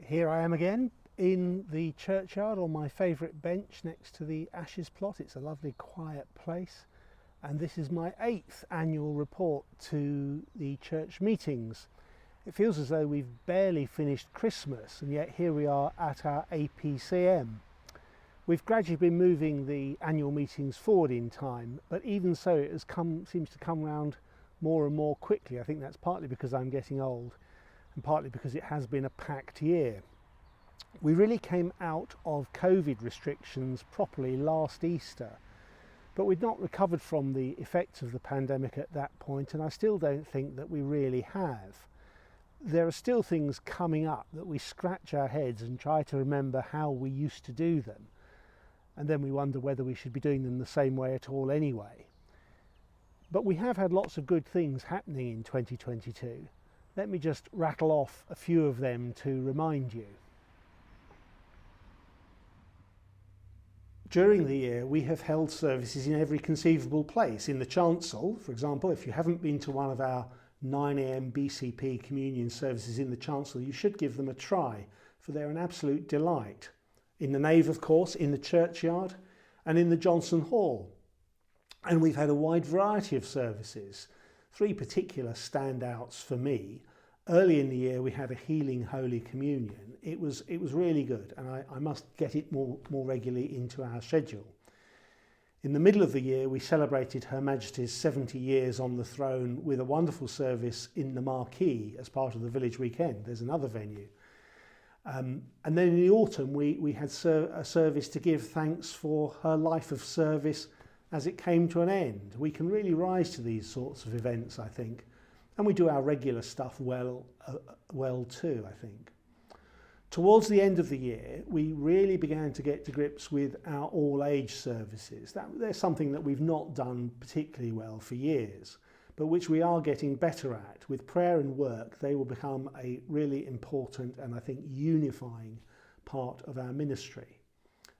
Here I am again in the churchyard on my favourite bench next to the ashes plot. It's a lovely quiet place, and this is my 8th annual report to the church meetings. It feels as though we've barely finished Christmas, and yet here we are at our APCM. We've gradually been moving the annual meetings forward in time, but even so it seems to come round more and more quickly. I think that's partly because I'm getting old and partly because it has been a packed year. We really came out of COVID restrictions properly last Easter, but we'd not recovered from the effects of the pandemic at that point, and I still don't think that we really have. There are still things coming up that we scratch our heads and try to remember how we used to do them, and then we wonder whether we should be doing them the same way at all anyway. But we have had lots of good things happening in 2022. Let me just rattle off a few of them to remind you. During the year, we have held services in every conceivable place. In the chancel, for example, if you haven't been to one of our 9 a.m. BCP communion services in the chancel, you should give them a try, for they're an absolute delight. In the nave, of course, in the churchyard, and in the Johnson Hall. And we've had a wide variety of services. 3 particular standouts for me. Early in the year we had a healing Holy Communion. It was really good, and I must get it more regularly into our schedule. In the middle of the year we celebrated Her Majesty's 70 years on the throne with a wonderful service in the Marquee as part of the village weekend. There's another venue. And then in the autumn we had a service to give thanks for her life of service as it came to an end. We can really rise to these sorts of events, I think, and we do our regular stuff well too, I think. Towards the end of the year, we really began to get to grips with our all-age services. There's something that we've not done particularly well for years, but which we are getting better at. With prayer and work, they will become a really important and I think unifying part of our ministry.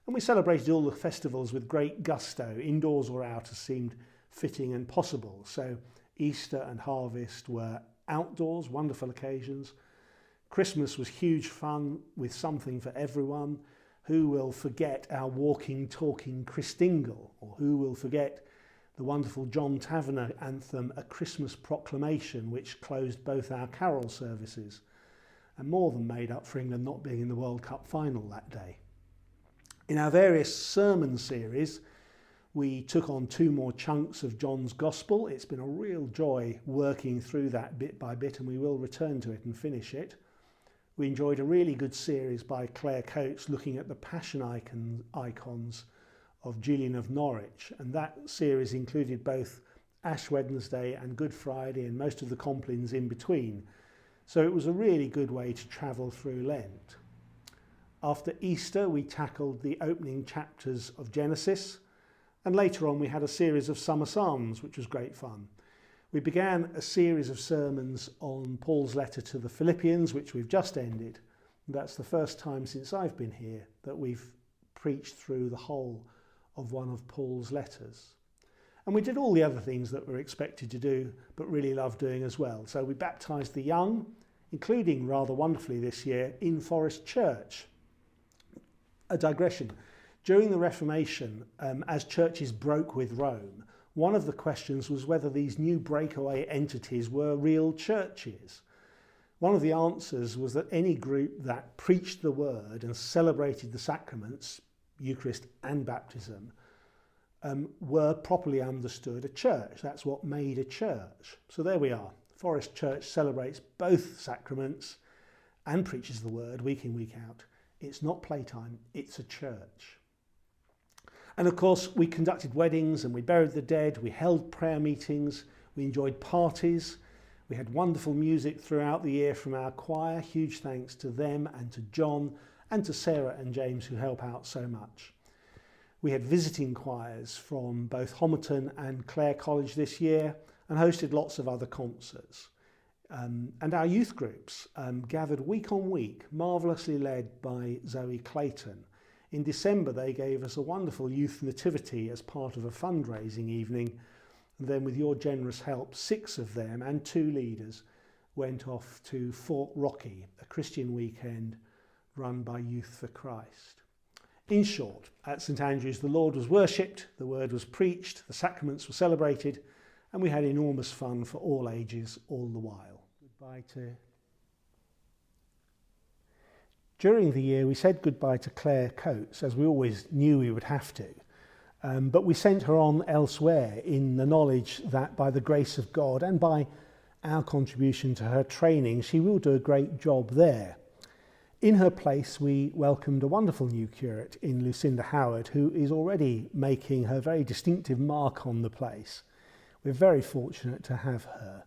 And we celebrated all the festivals with great gusto, indoors or out, as seemed fitting and possible. So Easter and Harvest were outdoors, wonderful occasions. Christmas was huge fun with something for everyone. Who will forget our walking, talking Christingle? Or who will forget the wonderful John Taverner anthem, A Christmas Proclamation, which closed both our carol services and more than made up for England not being in the World Cup final that day. In our various sermon series, we took on 2 more chunks of John's Gospel. It's been a real joy working through that bit by bit, and we will return to it and finish it. We enjoyed a really good series by Claire Coates looking at the Passion icons of Julian of Norwich, and that series included both Ash Wednesday and Good Friday and most of the complines in between. So it was a really good way to travel through Lent. After Easter, we tackled the opening chapters of Genesis, and later on we had a series of summer psalms, which was great fun. We began a series of sermons on Paul's letter to the Philippians, which we've just ended. That's the first time since I've been here that we've preached through the whole of one of Paul's letters. And we did all the other things that we're expected to do, but really love doing as well. So we baptised the young, including rather wonderfully this year in Forest Church. A digression. During the Reformation, as churches broke with Rome, one of the questions was whether these new breakaway entities were real churches. One of the answers was that any group that preached the word and celebrated the sacraments, Eucharist and baptism, were properly understood a church. That's what made a church. So there we are. Forest Church celebrates both sacraments and preaches the word week in, week out. It's not playtime, it's a church. And of course, we conducted weddings and we buried the dead, we held prayer meetings, we enjoyed parties, we had wonderful music throughout the year from our choir. Huge thanks to them and to John and to Sarah and James, who help out so much. We had visiting choirs from both Homerton and Clare College this year and hosted lots of other concerts. And our youth groups gathered week on week, marvellously led by Zoe Clayton. In December they gave us a wonderful youth nativity as part of a fundraising evening, and then with your generous help 6 of them and 2 leaders went off to Fort Rocky, a Christian weekend run by Youth for Christ. In short, at St Andrews the Lord was worshipped, the word was preached, the sacraments were celebrated, and we had enormous fun for all ages all the while. During the year we said goodbye to Claire Coates, as we always knew we would have to, but we sent her on elsewhere in the knowledge that by the grace of God and by our contribution to her training, she will do a great job there. In her place, we welcomed a wonderful new curate in Lucinda Howard, who is already making her very distinctive mark on the place. We're very fortunate to have her.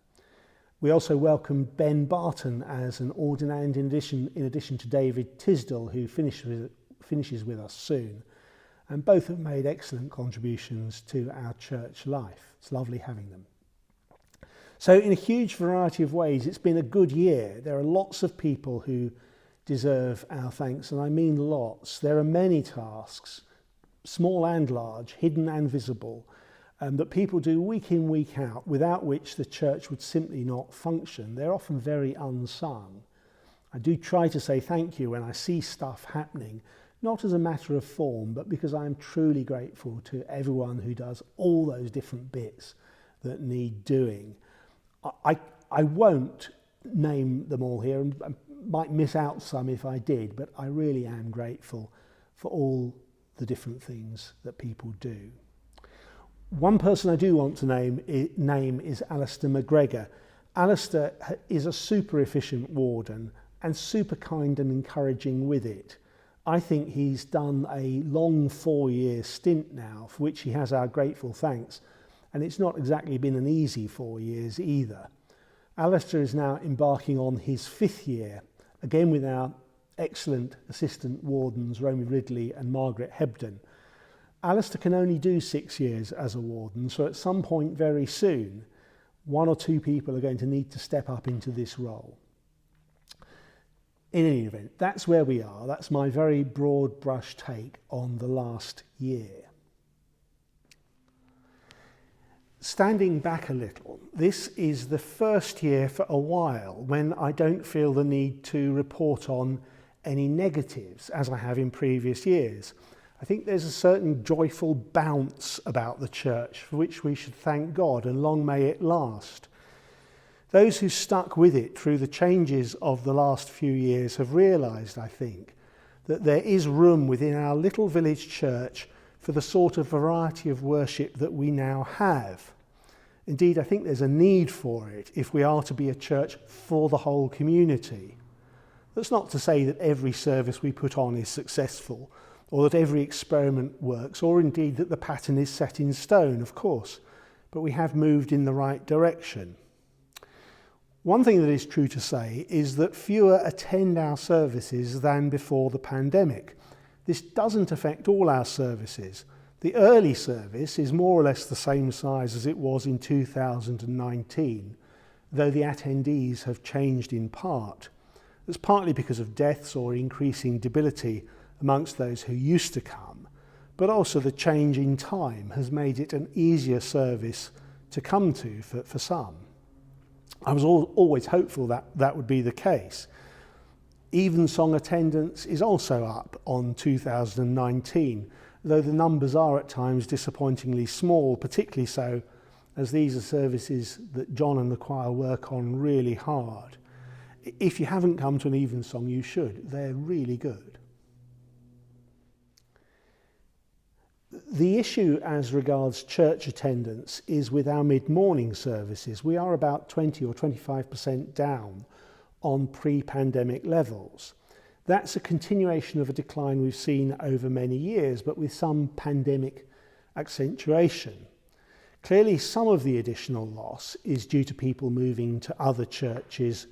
We also welcomed Ben Barton as an ordinand in addition to David Tisdall, who finishes with us soon. And both have made excellent contributions to our church life. It's lovely having them. So in a huge variety of ways, it's been a good year. There are lots of people who deserve our thanks, and I mean lots. There are many tasks, small and large, hidden and visible, that people do week in, week out, without which the church would simply not function. They're often very unsung. I do try to say thank you when I see stuff happening, not as a matter of form, but because I'm truly grateful to everyone who does all those different bits that need doing. I won't name them all here, and might miss out some if I did, but I really am grateful for all the different things that people do. One person I do want to name is Alistair McGregor. Alistair is a super efficient warden and super kind and encouraging with it. I think he's done a long 4-year stint now, for which he has our grateful thanks, and it's not exactly been an easy 4 years either. Alistair is now embarking on his 5th year, again with our excellent assistant wardens Romy Ridley and Margaret Hebden. Alistair can only do 6 years as a warden, so at some point very soon, 1 or 2 people are going to need to step up into this role. In any event, that's where we are. That's my very broad brush take on the last year. Standing back a little, this is the first year for a while when I don't feel the need to report on any negatives as I have in previous years. I think there's a certain joyful bounce about the church for which we should thank God, and long may it last. Those who stuck with it through the changes of the last few years have realised, I think, that there is room within our little village church for the sort of variety of worship that we now have. Indeed, I think there's a need for it if we are to be a church for the whole community. That's not to say that every service we put on is successful, or that every experiment works, or indeed that the pattern is set in stone, of course, but we have moved in the right direction. One thing that is true to say is that fewer attend our services than before the pandemic. This doesn't affect all our services. The early service is more or less the same size as it was in 2019, though the attendees have changed in part. That's partly because of deaths or increasing debility amongst those who used to come, but also the change in time has made it an easier service to come to for some. I was always hopeful that that would be the case. Evensong attendance is also up on 2019, though the numbers are at times disappointingly small, particularly so as these are services that John and the choir work on really hard. If you haven't come to an Evensong, you should. They're really good. The issue as regards church attendance is with our mid-morning services. We are about 20 or 25% down on pre-pandemic levels. That's a continuation of a decline we've seen over many years, but with some pandemic accentuation. Clearly, some of the additional loss is due to people moving to other churches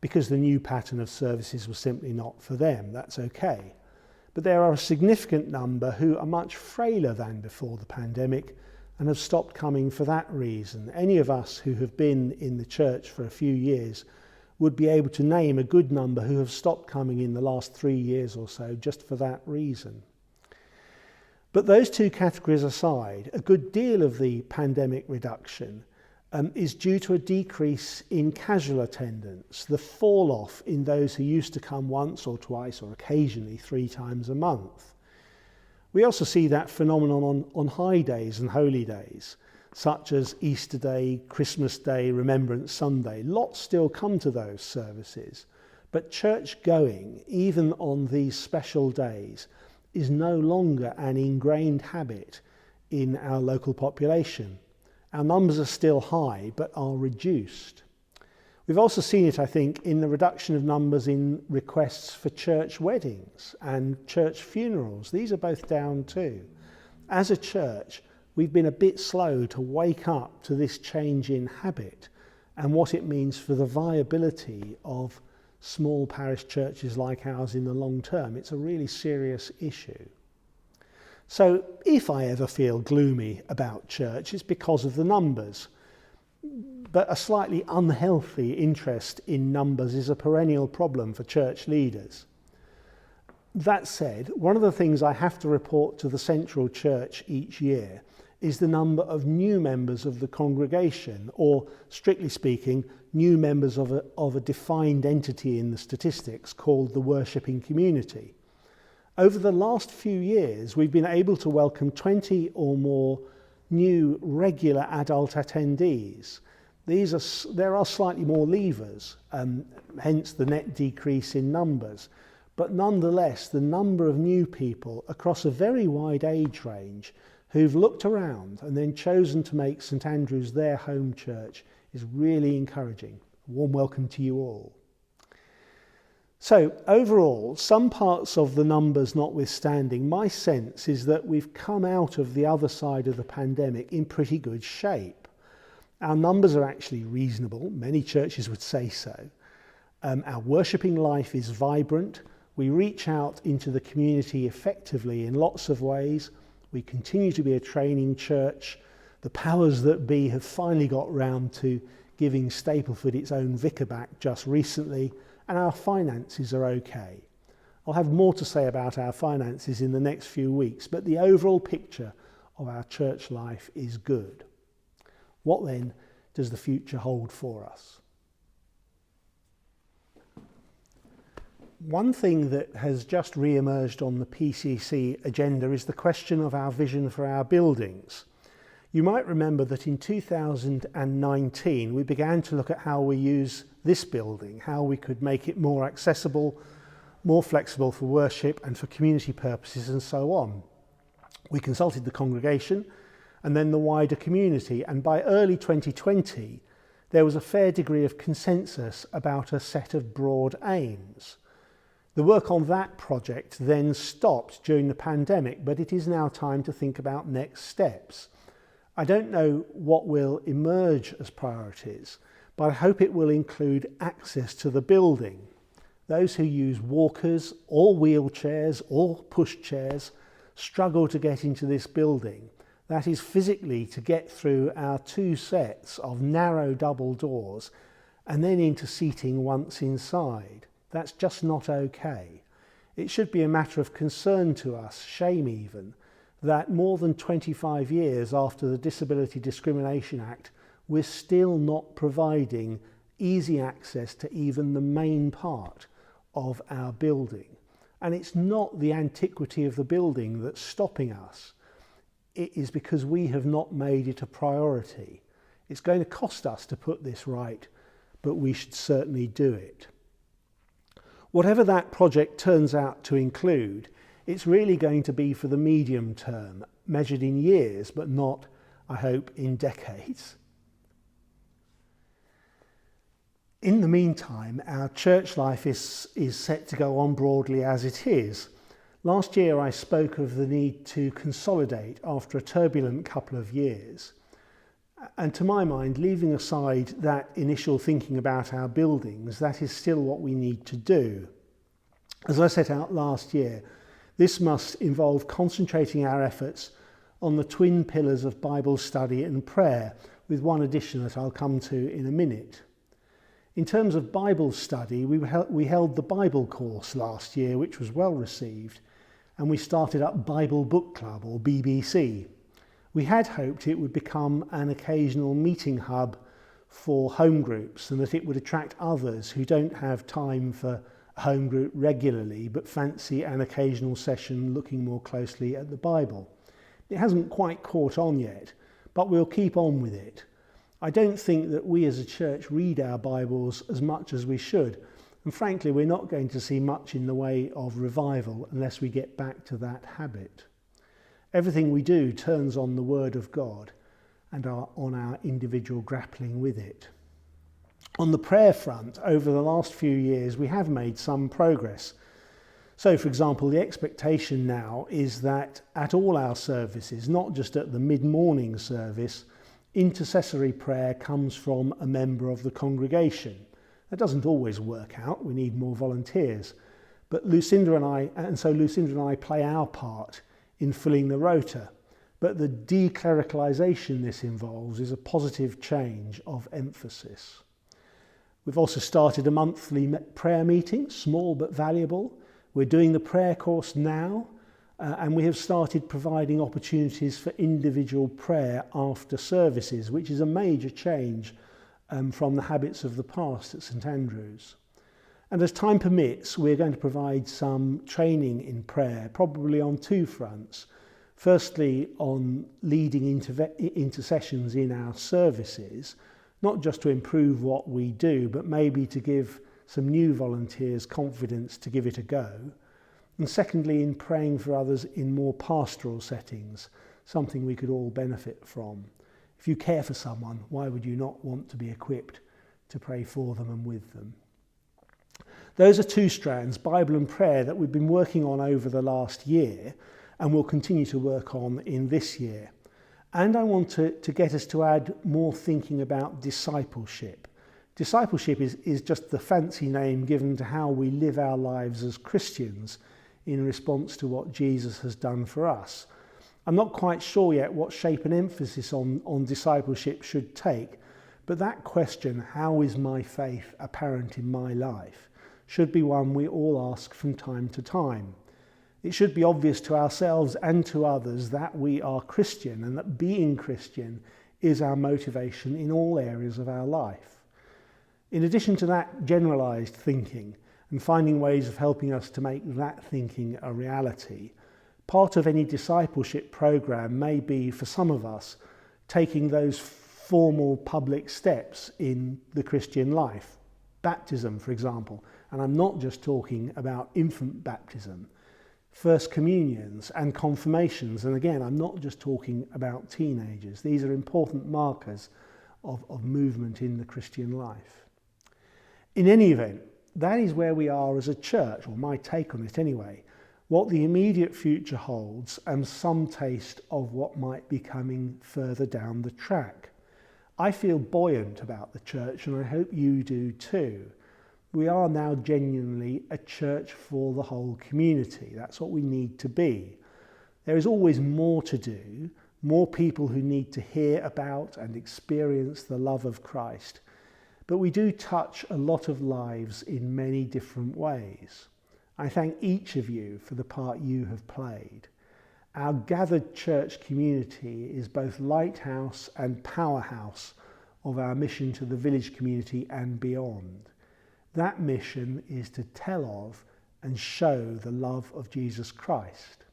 because the new pattern of services was simply not for them. That's okay. But there are a significant number who are much frailer than before the pandemic and have stopped coming for that reason. Any of us who have been in the church for a few years would be able to name a good number who have stopped coming in the last 3 years or so just for that reason. But those two categories aside, a good deal of the pandemic reduction is due to a decrease in casual attendance, the fall off in those who used to come once or twice or occasionally 3 times a month. We also see that phenomenon on high days and holy days, such as Easter Day, Christmas Day, Remembrance Sunday. Lots still come to those services, but church going, even on these special days, is no longer an ingrained habit in our local population. Our numbers are still high, but are reduced. We've also seen it, I think, in the reduction of numbers in requests for church weddings and church funerals. These are both down too. As a church, we've been a bit slow to wake up to this change in habit and what it means for the viability of small parish churches like ours in the long term. It's a really serious issue. So if I ever feel gloomy about church, it's because of the numbers. But a slightly unhealthy interest in numbers is a perennial problem for church leaders. That said, one of the things I have to report to the Central Church each year is the number of new members of the congregation, or strictly speaking, new members of a defined entity in the statistics called the worshipping community. Over the last few years, we've been able to welcome 20 or more new regular adult attendees. There are slightly more leavers, hence the net decrease in numbers. But nonetheless, the number of new people across a very wide age range who've looked around and then chosen to make St Andrew's their home church is really encouraging. A warm welcome to you all. So overall, some parts of the numbers notwithstanding, my sense is that we've come out of the other side of the pandemic in pretty good shape. Our numbers are actually reasonable. Many churches would say so. Our worshipping life is vibrant. We reach out into the community effectively in lots of ways. We continue to be a training church. The powers that be have finally got round to giving Stapleford its own vicar back just recently, and our finances are okay. I'll have more to say about our finances in the next few weeks, but the overall picture of our church life is good. What then does the future hold for us? One thing that has just re-emerged on the PCC agenda is the question of our vision for our buildings. You might remember that in 2019 we began to look at how we use this building, how we could make it more accessible, more flexible for worship and for community purposes and so on. We consulted the congregation and then the wider community, and by early 2020 there was a fair degree of consensus about a set of broad aims. The work on that project then stopped during the pandemic, but it is now time to think about next steps. I don't know what will emerge as priorities, but I hope it will include access to the building. Those who use walkers or wheelchairs or pushchairs struggle to get into this building. That is physically to get through our 2 sets of narrow double doors and then into seating once inside. That's just not okay. It should be a matter of concern to us, shame even, that more than 25 years after the Disability Discrimination Act, we're still not providing easy access to even the main part of our building. And it's not the antiquity of the building that's stopping us. It is because we have not made it a priority. It's going to cost us to put this right, but we should certainly do it. Whatever that project turns out to include, it's really going to be for the medium term, measured in years, but not, I hope, in decades. In the meantime, our church life is set to go on broadly as it is. Last year I spoke of the need to consolidate after a turbulent couple of years. And to my mind, leaving aside that initial thinking about our buildings, that is still what we need to do. As I set out last year, this must involve concentrating our efforts on the twin pillars of Bible study and prayer, with one addition that I'll come to in a minute. In terms of Bible study, we held the Bible course last year, which was well received, and we started up Bible Book Club, or BBC. We had hoped it would become an occasional meeting hub for home groups and that it would attract others who don't have time for a home group regularly but fancy an occasional session looking more closely at the Bible. It hasn't quite caught on yet, but we'll keep on with it. I don't think that we as a church read our Bibles as much as we should, and frankly we're not going to see much in the way of revival unless we get back to that habit. Everything we do turns on the Word of God and on our individual grappling with it. On the prayer front, over the last few years, we have made some progress. So, for example, the expectation now is that at all our services, not just at the mid-morning service, intercessory prayer comes from a member of the congregation. That doesn't always work out. We need more volunteers. But Lucinda and I play our part in filling the rota. But the declericalisation this involves is a positive change of emphasis. We've also started a monthly prayer meeting, small but valuable. We're doing the prayer course now, and we have started providing opportunities for individual prayer after services, which is a major change from the habits of the past at St Andrews. And as time permits, we're going to provide some training in prayer, probably on two fronts. Firstly, on leading intercessions in our services, not just to improve what we do, but maybe to give some new volunteers confidence to give it a go. And secondly, in praying for others in more pastoral settings, something we could all benefit from. If you care for someone, why would you not want to be equipped to pray for them and with them? Those are two strands, Bible and prayer, that we've been working on over the last year and will continue to work on in this year. And I want to get us to add more thinking about discipleship. Discipleship is just the fancy name given to how we live our lives as Christians in response to what Jesus has done for us. I'm not quite sure yet what shape and emphasis on discipleship should take, but that question, how is my faith apparent in my life, should be one we all ask from time to time. It should be obvious to ourselves and to others that we are Christian and that being Christian is our motivation in all areas of our life. In addition to that generalised thinking and finding ways of helping us to make that thinking a reality, part of any discipleship programme may be, for some of us, taking those formal public steps in the Christian life. Baptism, for example, and I'm not just talking about infant baptism, First Communions and confirmations, and again, I'm not just talking about teenagers. These are important markers of movement in the Christian life. In any event, that is where we are as a church, or my take on it anyway. What the immediate future holds and some taste of what might be coming further down the track. I feel buoyant about the church, and I hope you do too. We are now genuinely a church for the whole community. That's what we need to be. There is always more to do, more people who need to hear about and experience the love of Christ. But we do touch a lot of lives in many different ways. I thank each of you for the part you have played. Our gathered church community is both lighthouse and powerhouse of our mission to the village community and beyond. That mission is to tell of and show the love of Jesus Christ.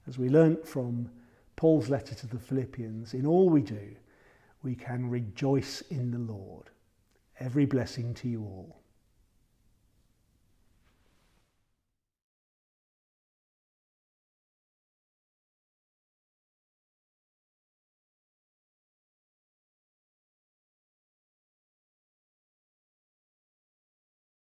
As we learnt from Paul's letter to the Philippians, in all we do, we can rejoice in the Lord. Every blessing to you all.